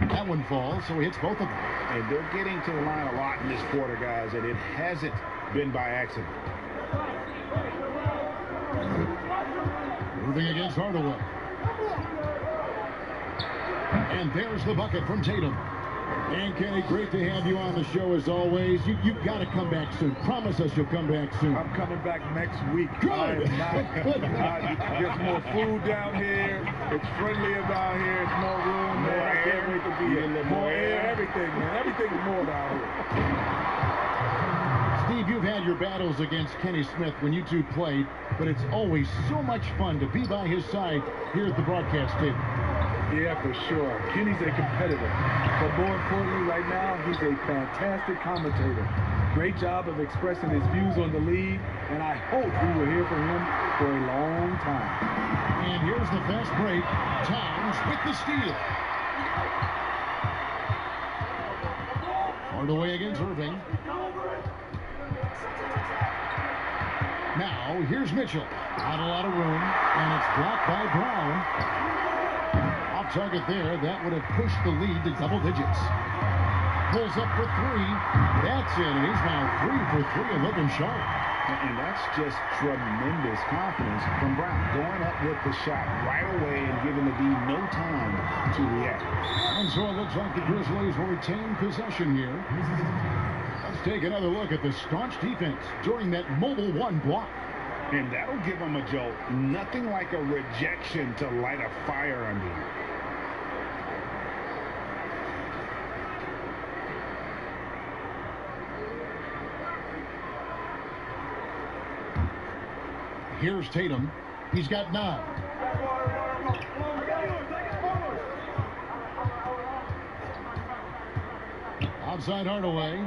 That one falls, so he hits both of them. And they're getting to the line a lot in this quarter, guys, and it hasn't been by accident. Moving against Hardaway. And there's the bucket from Tatum. And Kenny, great to have you on the show as always. You've got to come back soon. Promise us you'll come back soon. I'm coming back next week. Good. There's more food down here. It's friendlier down here. It's more room. More I can't air. wait to be here. More air, everything, man. Everything's more down here. Steve, you've had your battles against Kenny Smith when you two played, but it's always so much fun to be by his side here at the broadcast table. Yeah, for sure. Kenny's a competitor, but more importantly right now, he's a fantastic commentator. Great job of expressing his views on the league, and I hope we will hear from him for a long time. And here's the fast break. Towns with the steal. Hardaway against Irving. Now, here's Mitchell. Not a lot of room, and it's blocked by Brown. Off target there. That would have pushed the lead to double digits. Pulls up for three. That's in, and he's now 3 for 3 and looking sharp. And that's just tremendous confidence from Brown. Going up with the shot right away and giving the D no time to react. And so it looks like the Grizzlies will retain possession here. Let's take another look at the staunch defense during that Mobile One block. And that'll give them a jolt. Nothing like a rejection to light a fire under you. Here's Tatum. He's got 9. Outside Hardaway.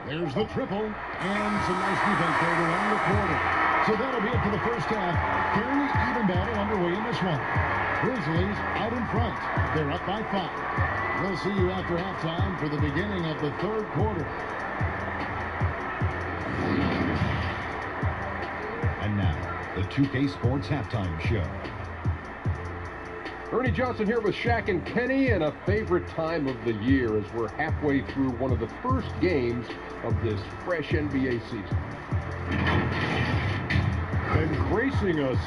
There's the triple. And some nice defense there to end the quarter. So that'll be it for the first half. Fairly even battle underway in this one. Grizzlies out in front. They're up by 5. We'll see you after halftime for the beginning of the third quarter. And now, the 2K Sports Halftime Show. Ernie Johnson here with Shaq and Kenny, and a favorite time of the year as we're halfway through one of the first games of this fresh NBA season. And gracing us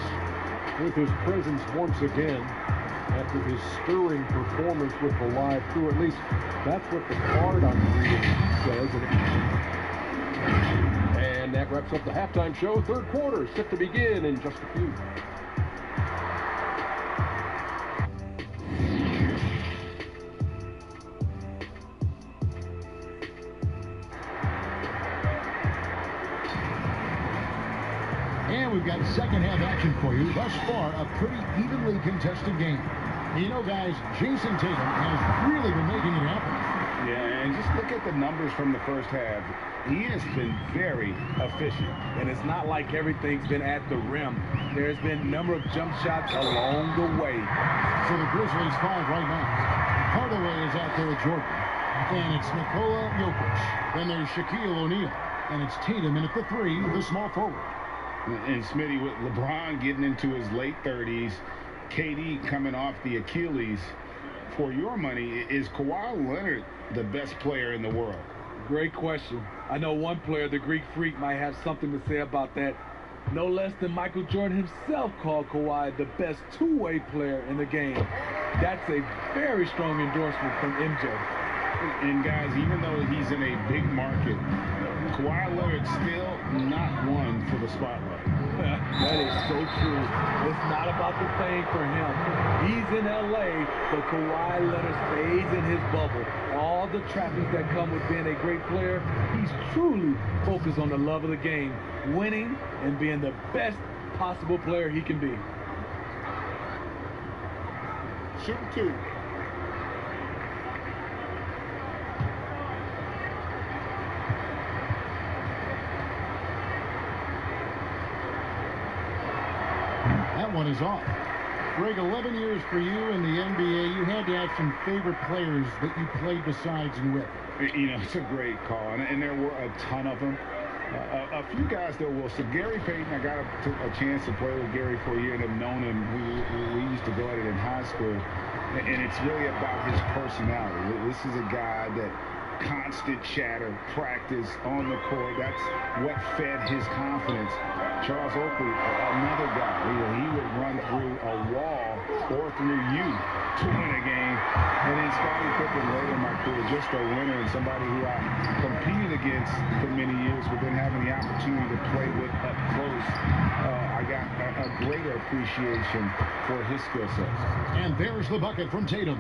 with his presence once again after his stirring performance with the live crew. At least that's what the card I'm reading says. And that wraps up the halftime show. Third quarter set to begin in just a few. And we've got second half action for you. Thus far, a pretty evenly contested game. You know, guys, Jason Tatum has really been making it happen. Yeah, and just look at the numbers from the first half. He has been very efficient. And it's not like everything's been at the rim. There's been a number of jump shots along the way. So the Grizzlies 5 right now. Hardaway is out there with Jordan. And it's Nikola Jokic. Then there's Shaquille O'Neal. And it's Tatum in at the 3, the small forward. And Smitty, with LeBron getting into his late 30s, KD coming off the Achilles, for your money, is Kawhi Leonard the best player in the world? Great question. I know one player, the Greek Freak, might have something to say about that. No less than Michael Jordan himself called Kawhi the best two-way player in the game. That's a very strong endorsement from MJ. And guys, even though he's in a big market, Kawhi Leonard still not one for the spotlight. That is so true. It's not about the fame for him. He's in L.A., but Kawhi Leonard stays in his bubble. All the traffic that come with being a great player, he's truly focused on the love of the game, winning and being the best possible player he can be. Shooting 2. That one is off. Greg, 11 years for you in the NBA. You had to have some favorite players that you played besides and with. You know, it's a great call, and there were a ton of them. A few guys that will. So Gary Payton, I got a chance to play with Gary for a year and have known him. We used to go at it in high school, and it's really about his personality. This is a guy that constant chatter, practice on the court. That's what fed his confidence. Charles Oakley, another guy. He would run through a wall or through you to win a game. And then Scottie Pippen later in my career, just a winner and somebody who I competed against for many years, but then having the opportunity to play with up close, I got a greater appreciation for his skill set. And there's the bucket from Tatum.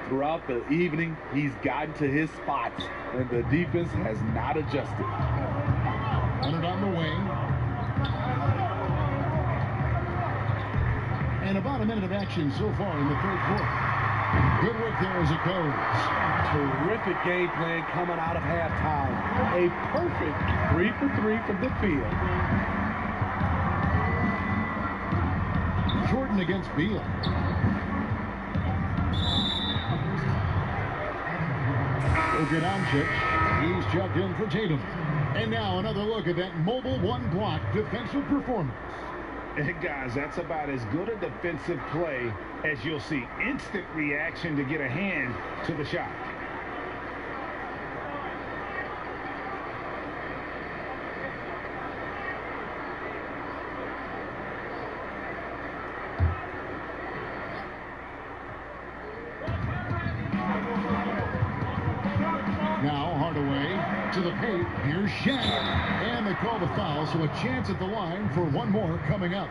throughout the evening, he's gotten to his spots, and the defense has not adjusted. Leonard on the wing. And about a minute of action so far in the third quarter. Good work there as it goes. Terrific game plan coming out of halftime. A perfect 3 for 3 from the field. Jordan against Beal. Luka Doncic. He's checked in for Tatum. And now another look at that mobile one-block defensive performance. And guys, that's about as good a defensive play as you'll see. Instant reaction to get a hand to the shot. Now Hardaway to the paint. Here's Shaq. And they call the foul, so a chance at the line for one more coming up.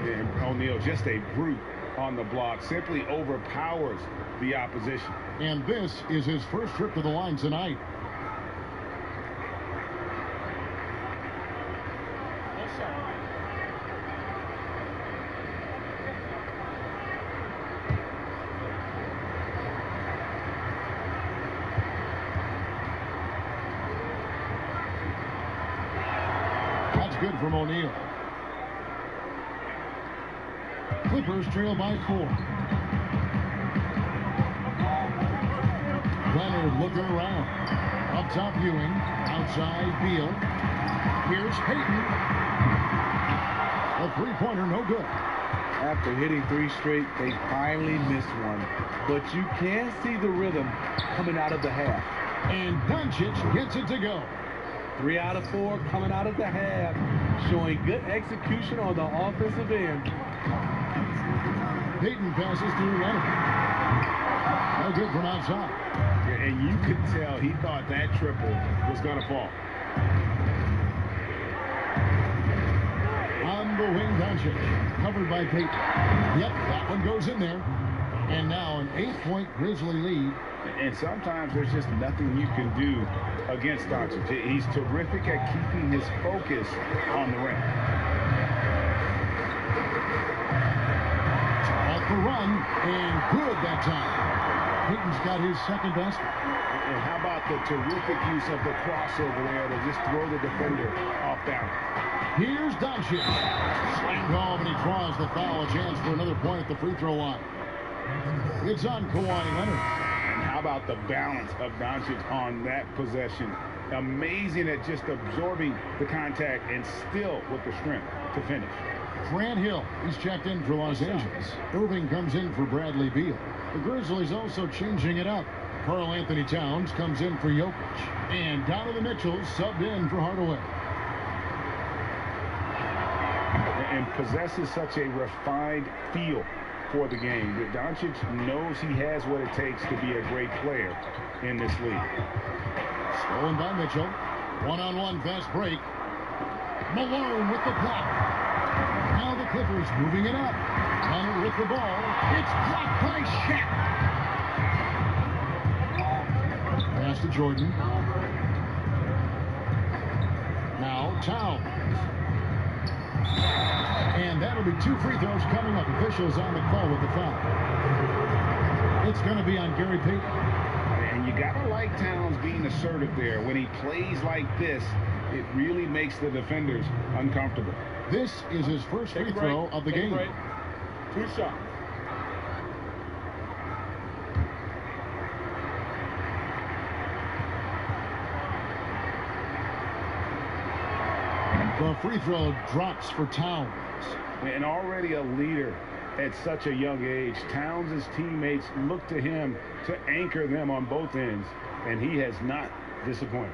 And O'Neal, just a brute on the block, simply overpowers the opposition. And this is his first trip to the line tonight. Good from O'Neal. Clippers trail by 4. Leonard looking around. Up top Ewing. Outside Beal. Here's Payton. A three-pointer no good. After hitting 3 straight, they finally missed one. But you can see the rhythm coming out of the half. And Doncic gets it to go. 3 out of 4 coming out of the half, showing good execution on the offensive end. Payton passes to Leonard. No good from outside. Yeah, and you could tell he thought that triple was going to fall. On the wing, Doncic, covered by Payton. Yep, that one goes in there. And now an 8-point Grizzly lead. And sometimes there's just nothing you can do against Doncic. He's terrific at keeping his focus on the rim. Off the run, and good that time. Payton's got his second basket. And how about the terrific use of the crossover there to just throw the defender off balance. Here's Doncic. Slammed home, and he draws the foul. A chance for another point at the free throw line. It's on Kawhi Leonard. And how about the balance of Doncic on that possession? Amazing at just absorbing the contact and still with the strength to finish. Grant Hill, he's checked in for Los Angeles. Irving comes in for Bradley Beal. The Grizzlies also changing it up. Karl Anthony Towns comes in for Jokic. And Donovan Mitchell subbed in for Hardaway. And possesses such a refined feel for the game that Doncic knows he has what it takes to be a great player in this league. Stolen by Mitchell. One-on-one fast break. Malone with the block. Now the Clippers moving it up. Leonard with the ball. It's blocked by Shaq. Pass to Jordan. Now Towns. And that'll be 2 free throws coming up. Officials on the call with the foul. It's going to be on Gary Payton. And you got to like Towns being assertive there. When he plays like this, it really makes the defenders uncomfortable. This is his first free throw of the game. 2 shots. The free throw drops for Towns. And already a leader at such a young age, Towns' teammates look to him to anchor them on both ends, and he has not disappointed.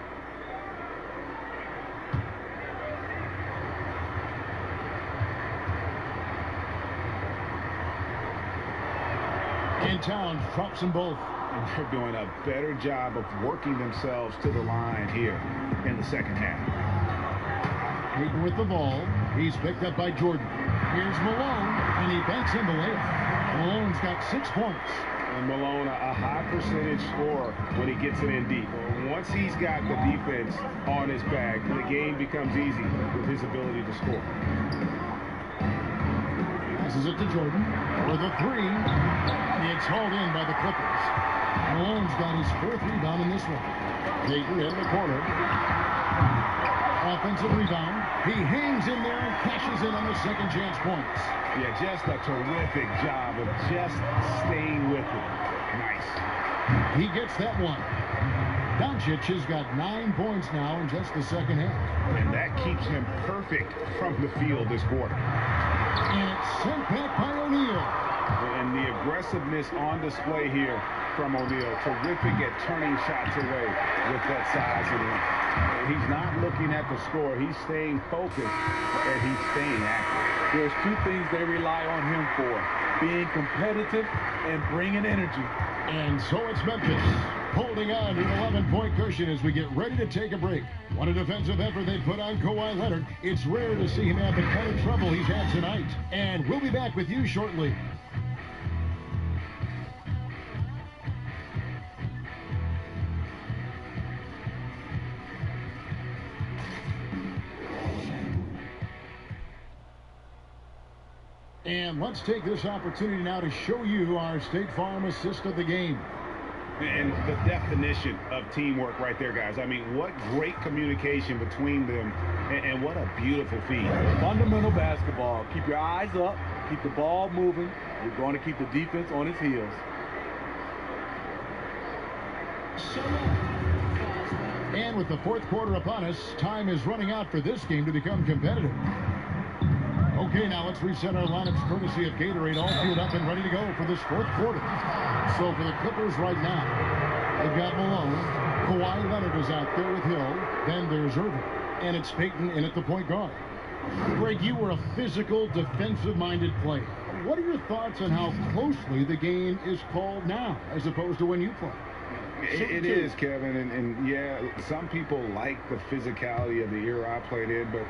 And Towns drops them both. And they're doing a better job of working themselves to the line here in the second half. Payton with the ball. He's picked up by Jordan. Here's Malone, and he banks in the layup. Malone's got 6 points. And Malone, a high percentage scorer when he gets it in deep. Once he's got the defense on his back, the game becomes easy with his ability to score. Passes it to Jordan for the three. It's hauled in by the Clippers. Malone's got his fourth rebound in this one. Dayton in the corner. Offensive rebound. He hangs in there and cashes in on the second chance points. Yeah, just a terrific job of just staying with it. Nice. He gets that one. Doncic has got 9 points now in just the second half. And that keeps him perfect from the field this quarter. And it's sent back by O'Neal. And the aggressiveness on display here from O'Neal. Terrific at turning shots away with that size and length. He's not looking at the score. He's staying focused, and he's staying active. There's two things they rely on him for: being competitive and bringing energy. And so it's Memphis holding on to an 11-point cushion as we get ready to take a break. What a defensive effort they put on Kawhi Leonard. It's rare to see him have the kind of trouble he's had tonight. And we'll be back with you shortly. And let's take this opportunity now to show you our State Farm assist of the game. And the definition of teamwork right there, guys. I mean, what great communication between them, and what a beautiful feed. Fundamental basketball. Keep your eyes up. Keep the ball moving. You're going to keep the defense on its heels. And with the fourth quarter upon us, time is running out for this game to become competitive. Okay, now let's reset our lineups courtesy of Gatorade, all fueled up and ready to go for this fourth quarter. So for the Clippers right now, they've got Malone. Kawhi Leonard is out there with Hill. Then there's Irving. And it's Payton in at the point guard. Greg, you were a physical, defensive-minded player. What are your thoughts on how closely the game is called now as opposed to when you played? It is, Kevin, and yeah, some people like the physicality of the era I played in, but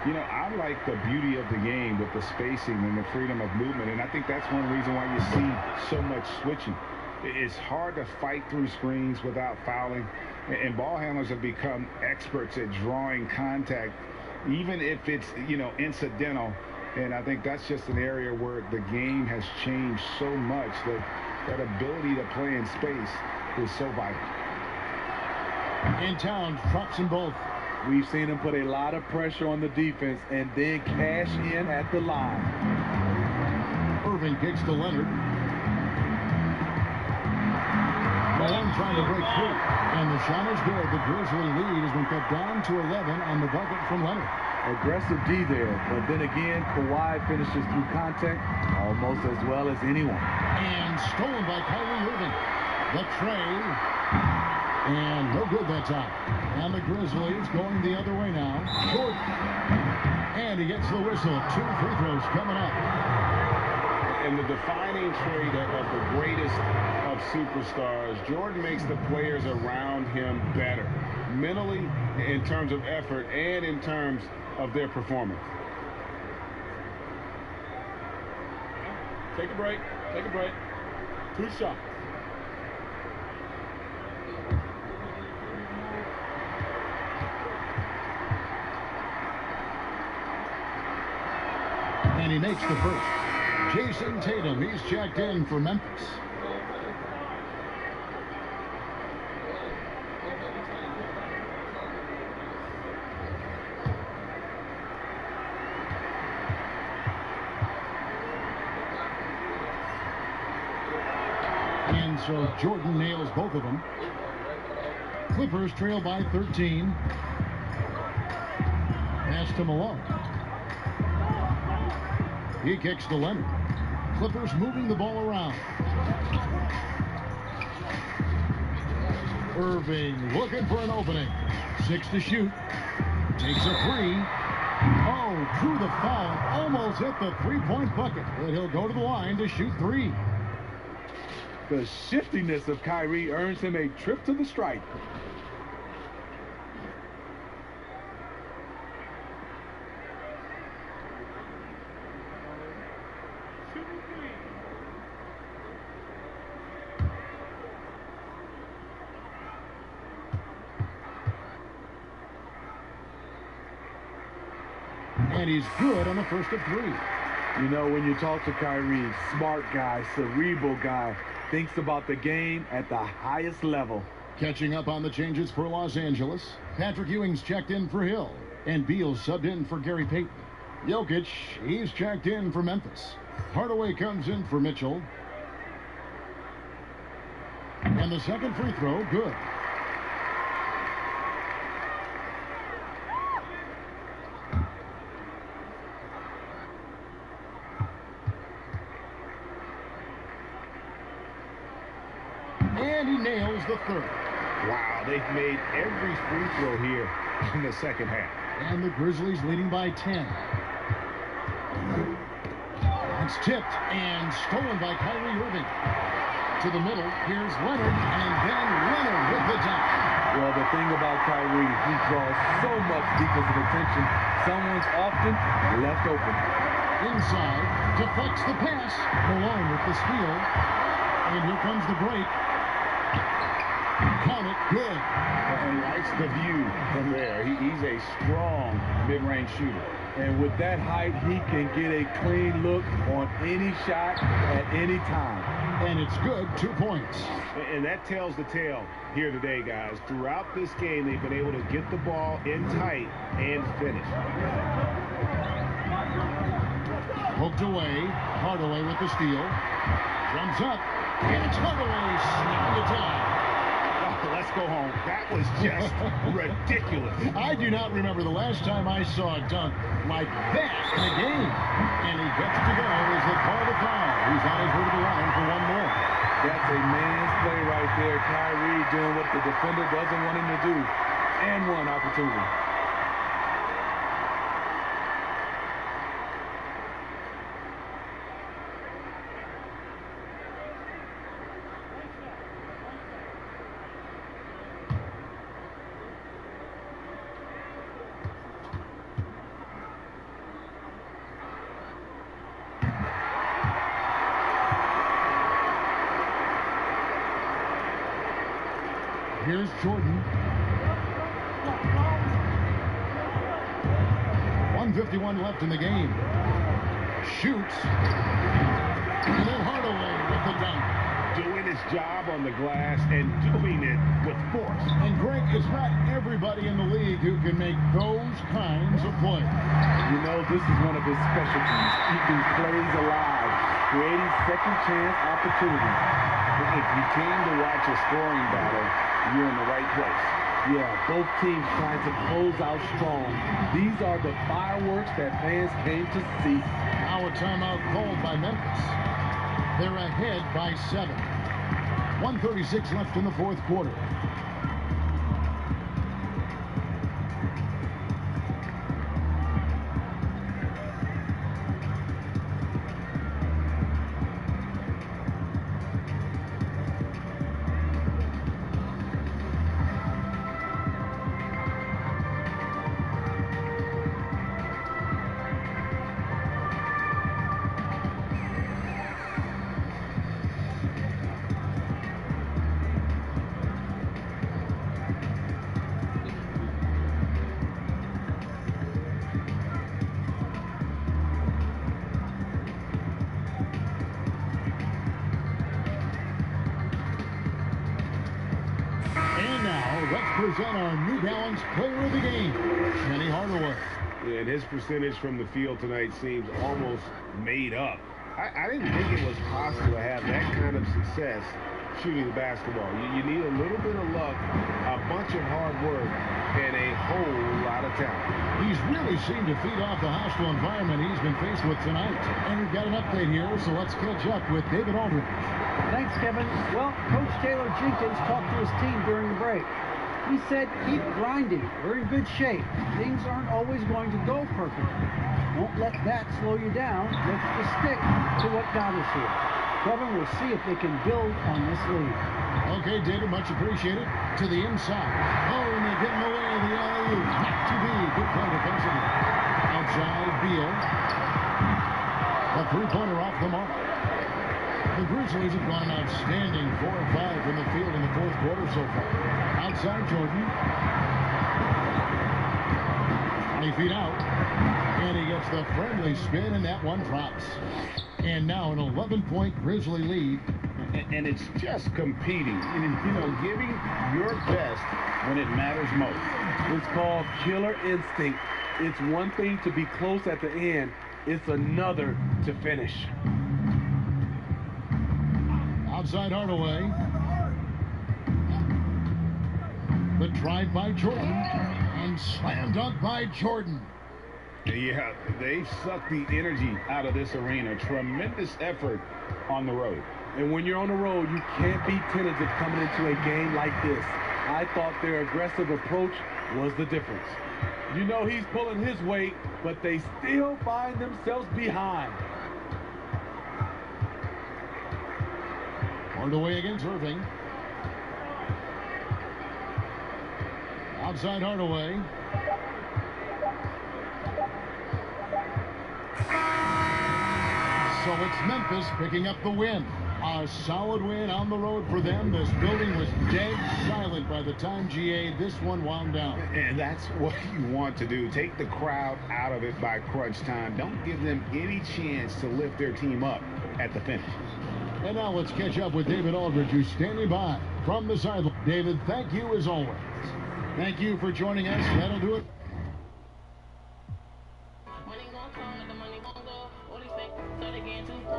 you know, I like the beauty of the game with the spacing and the freedom of movement, and I think that's one reason why you see so much switching. It's hard to fight through screens without fouling, and ball handlers have become experts at drawing contact, even if it's, you know, incidental, and I think that's just an area where the game has changed so much that that ability to play in space is so vital. In town, drops them both. We've seen him put a lot of pressure on the defense and then cash in at the line. Irving kicks to Leonard. Malone trying to break through. And the shot is good. The Grizzly lead has been cut down to 11 on the bucket from Leonard. Aggressive D there, but then again, Kawhi finishes through contact almost as well as anyone. And stolen by Kyrie Irving. The tray. And no good that time. And the Grizzlies going the other way now. Jordan. And he gets the whistle. 2 free throws coming up. And the defining trait of the greatest of superstars, Jordan makes the players around him better. Mentally, in terms of effort, and in terms of their performance. Take a break. Take a break. 2 shots. And he makes the first. Jason Tatum, he's checked in for Memphis. And so Jordan nails both of them. Clippers trail by 13. Pass to Malone. He kicks to Leonard. Clippers moving the ball around. Irving looking for an opening. 6 to shoot. Takes a 3. Oh, drew the foul. Almost hit the three-point bucket. But he'll go to the line to shoot 3. The shiftiness of Kyrie earns him a trip to the stripe. And he's good on the first of 3. You know, when you talk to Kyrie, smart guy, cerebral guy, thinks about the game at the highest level. Catching up on the changes for Los Angeles, Patrick Ewing's checked in for Hill, and Beal subbed in for Gary Payton. Jokic, he's checked in for Memphis. Hardaway comes in for Mitchell. And the second free throw, good. And he nails the third. Wow, they've made every free throw here in the second half. And the Grizzlies leading by 10. It's tipped and stolen by Kyrie Irving. To the middle, here's Leonard, and then Leonard with the dunk. Well, the thing about Kyrie, he draws so much defensive attention, someone's often left open. Inside, deflects the pass, Malone with the steal, and here comes the break. Count it, good. And likes the view from there. He's a strong mid-range shooter. And with that height, he can get a clean look on any shot at any time. And it's good, 2 points. And that tells the tale here today, guys. Throughout this game, they've been able to get the ball in tight and finish. Poked away, Hardaway with the steal. Jumps up, and it's Hardaway snapping it down. Let's go home. That was just ridiculous. I do not remember the last time I saw a dunk like that in a game. And he gets to go as they call the foul. He's on his way to the line for one more. That's a man's play right there. Kyrie doing what the defender doesn't want him to do. And one opportunity. Here's Jordan. 1:51 left in the game. Shoots. And then Hardaway with the dunk. Doing his job on the glass and doing it with force. And Greg, it's not everybody in the league who can make those kinds of plays. You know, this is one of his specialties, keeping plays alive, creating second chance opportunities. If you came to watch a scoring battle, you're in the right place. Yeah, both teams trying to close out strong. These are the fireworks that fans came to see. Now a timeout called by Memphis. They're ahead by 7. 1:36 left in the fourth quarter. Present our New Balance Player of the Game, Penny Hardaway. Yeah, and his percentage from the field tonight seems almost made up. I didn't think it was possible to have that kind of success shooting the basketball. You need a little bit of luck, a bunch of hard work, and a whole lot of talent. He's really seemed to feed off the hostile environment he's been faced with tonight. And we've got an update here, so let's catch up with David Aldridge. Thanks, Kevin. Well, Coach Taylor Jenkins talked to his team during the break. He said, keep grinding. We're in good shape. Things aren't always going to go perfectly. Don't let that slow you down. Let's just stick to what got us here. Kevin, we'll see if they can build on this lead. Okay, David, much appreciated. To the inside. Oh, and they're getting away the alley-oop. Not to be. Good play defensively. Outside, Beal. A three-pointer off the mark. The Grizzlies have gone an outstanding 4 of 5 from the field in the fourth quarter so far. Outside Jordan. 20 feet out. And he gets the friendly spin, and that one drops. And now an 11-point Grizzly lead. And it's just competing, and, giving your best when it matters most. It's called killer instinct. It's one thing to be close at the end. It's another to finish. Outside Hardaway. The drive by Jordan. And slam dunk by Jordan. Yeah, they've sucked the energy out of this arena. Tremendous effort on the road. And when you're on the road, you can't be tentative coming into a game like this. I thought their aggressive approach was the difference. You know he's pulling his weight, but they still find themselves behind. Hardaway against Irving. Outside Hardaway. So it's Memphis picking up the win. A solid win on the road for them. This building was dead silent by the time this one wound down. And that's what you want to do. Take the crowd out of it by crunch time. Don't give them any chance to lift their team up at the finish. And now let's catch up with David Aldridge, who's standing by from the sideline. David, thank you as always. Thank you for joining us. That'll do it. Money gon' come and the money gon' go. All these fake, start again too.